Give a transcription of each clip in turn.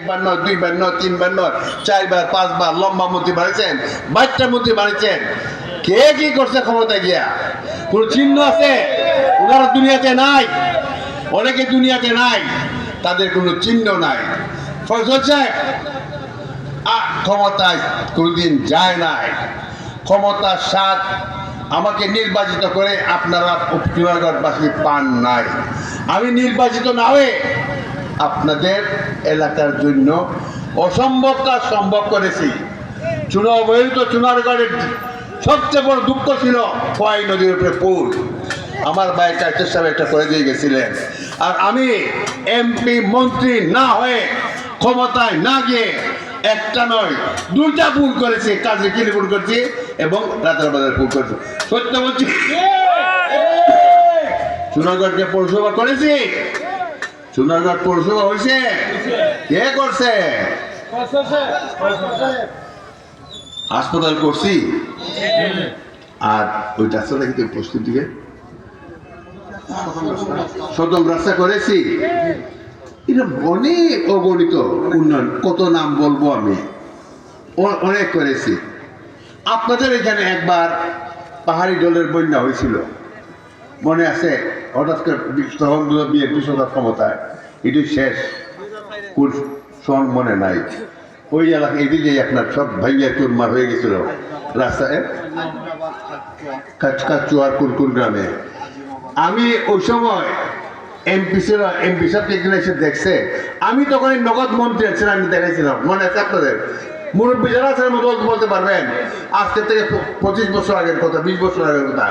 বার নয়, দুইবার নয়, তিনবার নয়, চারবার, পাঁচবার লম্বা মন্ত্রী বানিয়েছেন, বাচ্চা মন্ত্রী বানিয়েছেন। কে কি করছে ক্ষমতা গিয়া? কোন চিহ্ন আছে? ওনারা দুনিয়াতে নাই, অনেকে দুনিয়াতে নাই, তাদের কোনো চিহ্ন নাই। ফয়সল সাহেব ক্ষমতায় কোনদিন যায় নাই। ক্ষমতার স্বাদ আমাকে নির্বাচিত করে আপনারা চুনারগড়বাসী পান নাই। আমি নির্বাচিত না হয়ে আপনাদের এলাকার জন্য অসম্ভব কাজ সম্ভব করেছি। চুনারগড়ের সবচেয়ে বড় দুঃখ ছিল খোয়াই নদীর উপরে পুল। আমার ভাই কাইতের সাহেব একটা করে দিয়ে গেছিলেন। আর আমি এমপি মন্ত্রী না হয়ে ক্ষমতায় না গিয়ে একটা নয় দুইটা পুল করেছি, কাজে কিনে পুল করছি এবং রাতের বাজার পুল করছি। সত্য বলছি, চুনারগড়কে পৌরসভা করেছি। চুনারগড় পৌরসভা হয়েছে, কে করছে? হাসপাতাল করছি। আর ওই রাস্তাটা কিন্তু পশ্চিম দিকে সদম রাস্তা করেছি। এটা অনেক অগণিত উন্নয়ন, কত নাম বলবো আমি, অনেক করেছি। আপনাদের এখানে একবার পাহাড়ি ডলের বন্যা হয়েছিল, মনে আছে? হঠাৎ করে তখন বিএনপি সরকার ক্ষমতায়, এটি শেষ সন মনে নাই। ওই এলাকা এদিকে আপনার সব ভাইয়া চুরমার হয়ে গেছিল রাস্তায়, কাচুয়ার কুরকুর গ্রামে। আমি ওই সময় এমপি ছিল, এমপি সাহেব এখানে এসে দেখছে। আমি তখন নগদ মন্ত্রী ছিলাম, আমি দেখাইছিলাম, মনে আছে আপনাদের? মুরব্বী যারা আছেন বলতে পারবেন, আজকে থেকে 25 বছর আগের কথা, 20 বছর আগের কথা।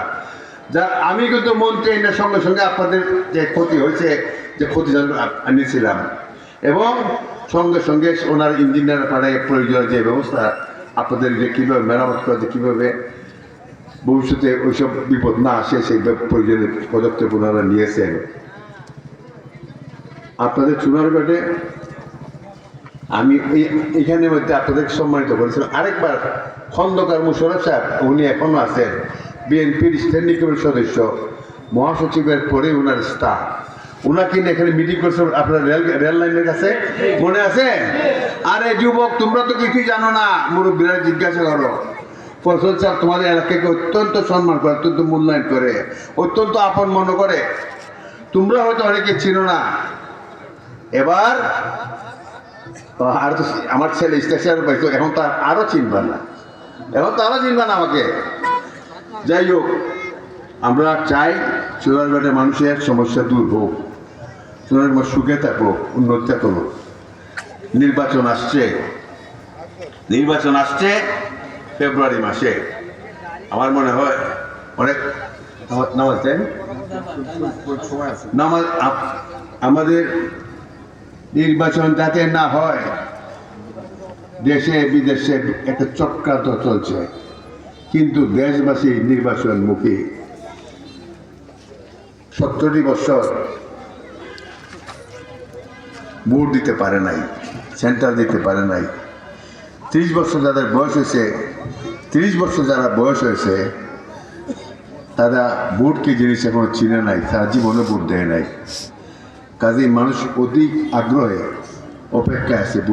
যা আমি কিন্তু মন্ত্রী এর সঙ্গে সঙ্গে আপনাদের যে ক্ষতি হয়েছে, যে ক্ষতি আনিয়েছিলাম, এবং সঙ্গে সঙ্গে ওনার ইঞ্জিনিয়ার পাঠায় প্রয়োজনীয় যে ব্যবস্থা আপনাদের যে কীভাবে মেরামত করা, যে কীভাবে ভবিষ্যতে ওইসব বিপদ না আসে সেই প্রয়োজনীয় পদক্ষেপ ওনারা নিয়েছেন। আপনাদের চুনারগড়ে আমি এখানে মধ্যে আপনাদের সম্মানিত করেছিলাম। আরেকবার খন্দকার মুশাররফ সাহেব, উনি এখনো আছেন বিএনপির স্ট্যান্ডিং কমিটির সদস্য, মহাসচিবের পরে ওনার স্টাফ, ওনাকে নিয়ে এখানে মিটিং করছে আপনার রেল লাইনের কাছে, মনে আছে? আরে যুবক, তোমরা তো কিছুই জানো না, মুরব্বীরা জিজ্ঞাসা করো। ফয়সল সাহেব তোমাদের এলাকাকে অত্যন্ত সম্মান করে, অত্যন্ত মূল্যায়ন করে, অত্যন্ত আপন মনে করে। তোমরা হয়তো অনেকে ছিল না। এবার আর তো আমার ছেলে স্টেশন পাইতো, এখন তো আরো চিনবা না, এখন তো আরো চিনবা না আমাকে। যাই হোক, আমরা চাই চুনারগড়ের মানুষের সমস্যা দূর হোক, চুনারগড় সুখে থাকুক, উন্নতি করুক। নির্বাচন আসছে ফেব্রুয়ারি মাসে। আমার মনে হয় অনেক নামাজ আমাদের নির্বাচন যাতে না হয়, দেশে বিদেশে একটা চক্রান্ত চলছে, কিন্তু দেশবাসী নির্বাচন মুখী। 70 বছর ভোট দিতে পারে নাই, সেন্টার দিতে পারে নাই। 30 বছর যাদের বয়স হয়েছে, 30 বছর যারা বয়স হয়েছে, তারা ভোট কি জিনিস এখনো চিনে নাই, তারা জীবনে ভোট দেয় নাই। কাজেই মানুষ অধিক আগ্রহে অপেক্ষায় আছে ভোট